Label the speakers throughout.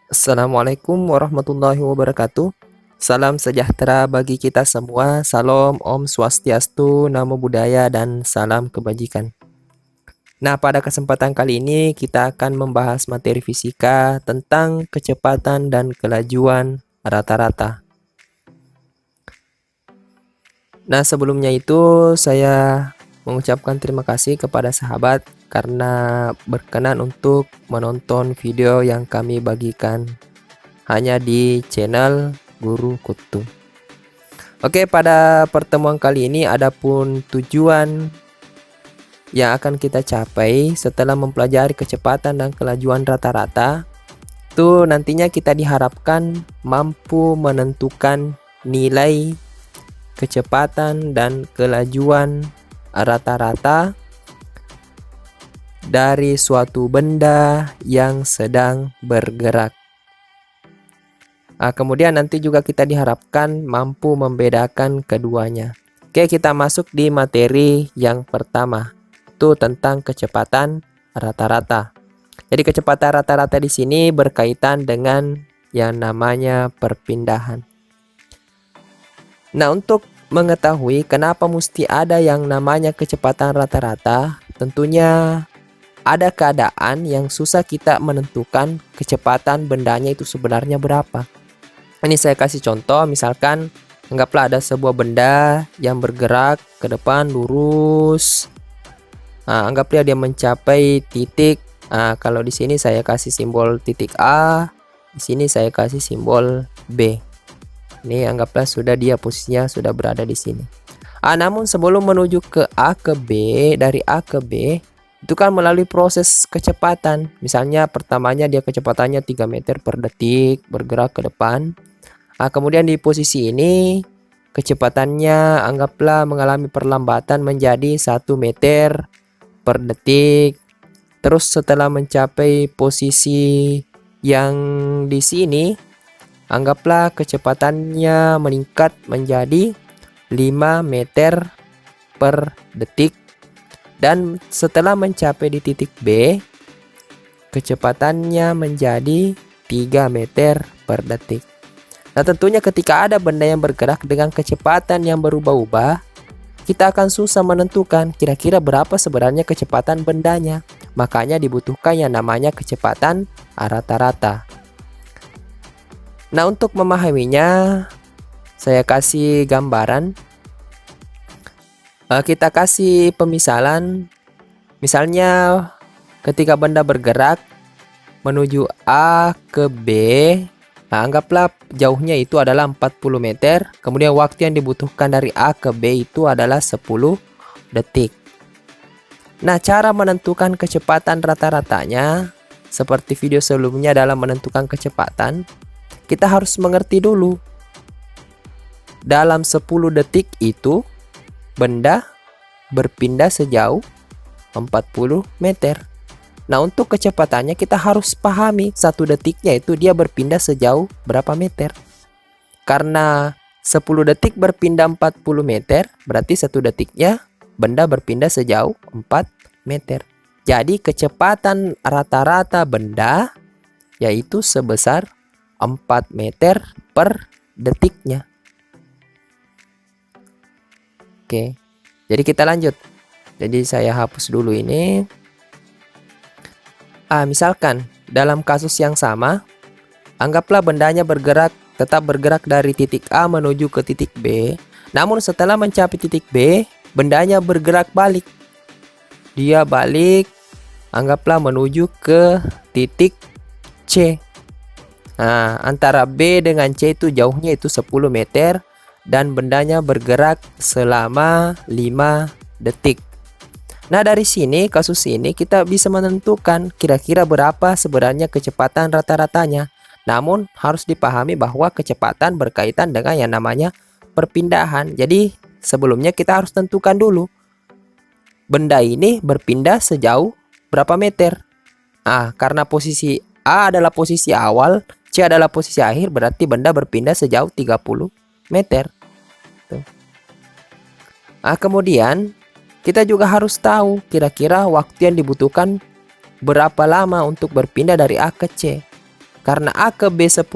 Speaker 1: Assalamualaikum warahmatullahi wabarakatuh. Salam sejahtera bagi kita semua. Salam Om Swastiastu, Namo Buddhaya, dan salam kebajikan. Nah, pada kesempatan kali ini kita akan membahas materi fisika tentang kecepatan dan kelajuan rata-rata. Nah, sebelumnya itu saya mengucapkan terima kasih kepada sahabat karena berkenan untuk menonton video yang kami bagikan hanya di channel Guru Kutu. Oke, pada pertemuan kali ini adapun tujuan yang akan kita capai setelah mempelajari kecepatan dan kelajuan rata-rata, itu nantinya kita diharapkan mampu menentukan nilai kecepatan dan kelajuan rata-rata dari suatu benda yang sedang bergerak. Kemudian nanti juga kita diharapkan mampu membedakan keduanya. Oke, kita masuk di materi yang pertama, itu tentang kecepatan rata-rata. Jadi kecepatan rata-rata di sini berkaitan dengan yang namanya perpindahan. Nah, untuk mengetahui kenapa mesti ada yang namanya kecepatan rata-rata, tentunya ada keadaan yang susah kita menentukan kecepatan bendanya itu sebenarnya berapa. Ini saya kasih contoh, misalkan anggaplah ada sebuah benda yang bergerak ke depan lurus. Anggaplah dia mencapai titik. Kalau di sini saya kasih simbol titik A, di sini saya kasih simbol B. Ini anggaplah sudah dia posisinya sudah berada di sini. Namun sebelum menuju ke A ke B, dari A ke B itu kan melalui proses kecepatan. Misalnya pertamanya dia kecepatannya 3 meter per detik bergerak ke depan. Kemudian di posisi ini kecepatannya anggaplah mengalami perlambatan menjadi 1 meter per detik. Terus setelah mencapai posisi yang di sini, anggaplah kecepatannya meningkat menjadi 5 meter per detik. Dan setelah mencapai di titik B, kecepatannya menjadi 3 meter per detik. Nah, tentunya ketika ada benda yang bergerak dengan kecepatan yang berubah-ubah, kita akan susah menentukan kira-kira berapa sebenarnya kecepatan bendanya. Makanya dibutuhkan yang namanya kecepatan rata-rata. Nah, untuk memahaminya, saya kasih gambaran. Kita kasih pemisalan. Misalnya ketika benda bergerak menuju A ke B, anggaplah jauhnya itu adalah 40 meter. Kemudian waktu yang dibutuhkan dari A ke B itu adalah 10 detik. Nah, cara menentukan kecepatan rata-ratanya seperti video sebelumnya dalam menentukan kecepatan, kita harus mengerti dulu. Dalam 10 detik itu benda berpindah sejauh 40 meter. Nah, untuk kecepatannya kita harus pahami 1 detiknya itu dia berpindah sejauh berapa meter. Karena 10 detik berpindah 40 meter, berarti 1 detiknya benda berpindah sejauh 4 meter. Jadi kecepatan rata-rata benda yaitu sebesar 4 meter per detiknya. Oke, jadi kita lanjut. Jadi saya hapus dulu ini. Misalkan dalam kasus yang sama, anggaplah bendanya tetap bergerak dari titik A menuju ke titik B. Namun setelah mencapai titik B, bendanya bergerak balik. Dia balik, anggaplah menuju ke titik C. Antara B dengan C itu jauhnya itu 10 meter. Dan bendanya bergerak selama 5 detik. Nah, dari sini, kasus ini kita bisa menentukan kira-kira berapa sebenarnya kecepatan rata-ratanya. Namun harus dipahami bahwa kecepatan berkaitan dengan yang namanya perpindahan. Jadi sebelumnya kita harus tentukan dulu benda ini berpindah sejauh berapa meter. Karena posisi A adalah posisi awal, C adalah posisi akhir, berarti benda berpindah sejauh 30 meter. Kemudian kita juga harus tahu kira-kira waktu yang dibutuhkan berapa lama untuk berpindah dari A ke C. Karena A ke B 10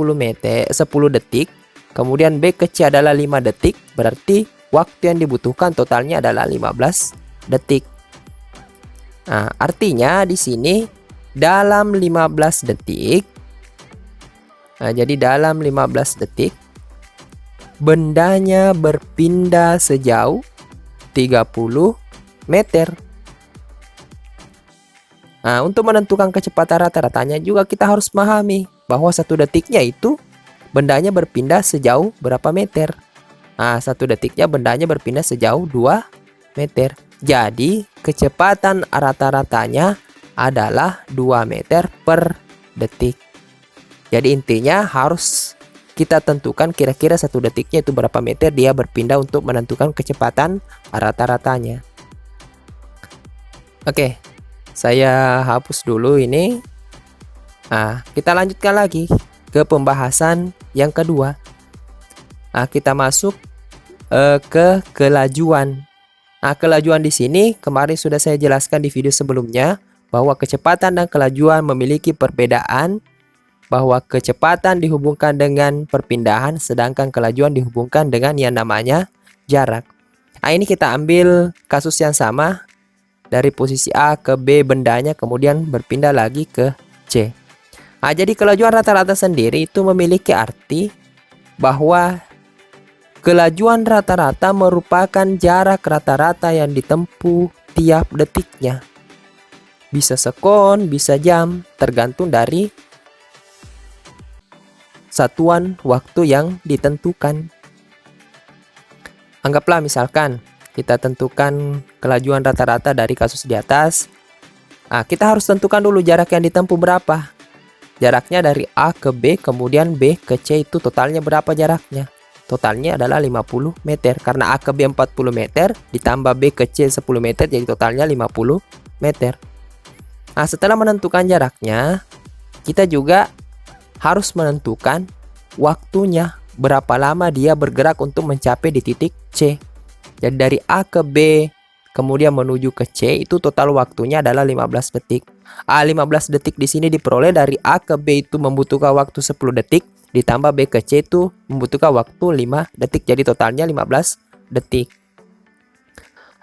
Speaker 1: detik, kemudian B ke C adalah 5 detik, berarti waktu yang dibutuhkan totalnya adalah 15 detik. Nah, artinya di sini dalam 15 detik, jadi dalam 15 detik, bendanya berpindah sejauh 30 meter. Nah, untuk menentukan kecepatan rata-ratanya juga kita harus memahami bahwa 1 detiknya itu bendanya berpindah sejauh berapa meter. Nah, 1 detiknya bendanya berpindah sejauh 2 meter. Jadi, kecepatan rata-ratanya adalah 2 meter per detik. Jadi, intinya harus kita tentukan kira-kira 1 detiknya itu berapa meter dia berpindah untuk menentukan kecepatan rata-ratanya. Oke, saya hapus dulu ini. Nah, kita lanjutkan lagi ke pembahasan yang kedua. Nah, kita masuk ke kelajuan. Nah, kelajuan di sini kemarin sudah saya jelaskan di video sebelumnya bahwa kecepatan dan kelajuan memiliki perbedaan, bahwa kecepatan dihubungkan dengan perpindahan sedangkan kelajuan dihubungkan dengan yang namanya jarak. Nah, ini kita ambil kasus yang sama dari posisi A ke B bendanya kemudian berpindah lagi ke C. Nah, jadi kelajuan rata-rata sendiri itu memiliki arti bahwa kelajuan rata-rata merupakan jarak rata-rata yang ditempuh tiap detiknya. Bisa sekon, bisa jam, tergantung dari satuan waktu yang ditentukan. Anggaplah misalkan kita tentukan kelajuan rata-rata dari kasus di atas. Nah, kita harus tentukan dulu jarak yang ditempuh berapa. Jaraknya dari A ke B, kemudian B ke C itu totalnya berapa jaraknya? Totalnya adalah 50 meter. Karena A ke B 40 meter, ditambah B ke C 10 meter, jadi totalnya 50 meter. Nah, setelah menentukan jaraknya, kita juga harus menentukan waktunya. Berapa lama dia bergerak untuk mencapai di titik C. Jadi dari A ke B kemudian menuju ke C itu total waktunya adalah 15 detik. 15 detik di sini diperoleh dari A ke B itu membutuhkan waktu 10 detik ditambah B ke C itu membutuhkan waktu 5 detik. Jadi totalnya 15 detik.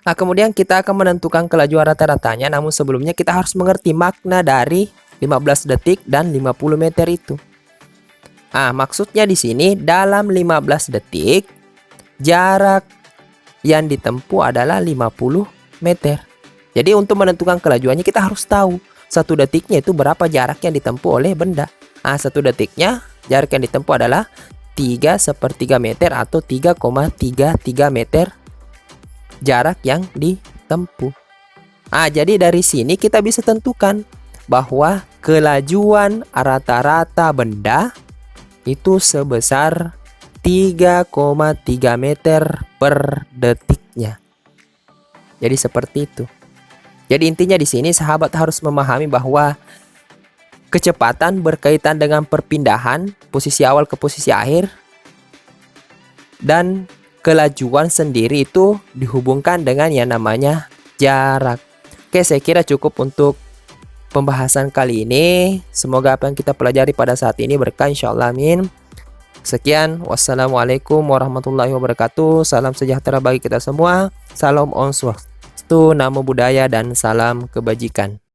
Speaker 1: Nah, kemudian kita akan menentukan kelajuan rata-ratanya, namun sebelumnya kita harus mengerti makna dari 15 detik dan 50 meter itu. Nah, maksudnya di sini dalam 15 detik jarak yang ditempuh adalah 50 meter. Jadi untuk menentukan kelajuannya kita harus tahu 1 detiknya itu berapa jarak yang ditempuh oleh benda. Nah, 1 detiknya jarak yang ditempuh adalah 3/3 meter atau 3,33 meter jarak yang ditempuh. Nah, jadi dari sini kita bisa tentukan bahwa kelajuan rata-rata benda itu sebesar 3,3 meter per detiknya. Jadi seperti itu. Jadi intinya di sini sahabat harus memahami bahwa kecepatan berkaitan dengan perpindahan posisi awal ke posisi akhir dan kelajuan sendiri itu dihubungkan dengan yang namanya jarak. Oke, saya kira cukup untuk pembahasan kali ini. Semoga apa yang kita pelajari pada saat ini berkah insyaallah, amin. Sekian, wassalamualaikum warahmatullahi wabarakatuh. Salam sejahtera bagi kita semua. Salam Om Swastiastu, Namo Buddhaya, dan salam kebajikan.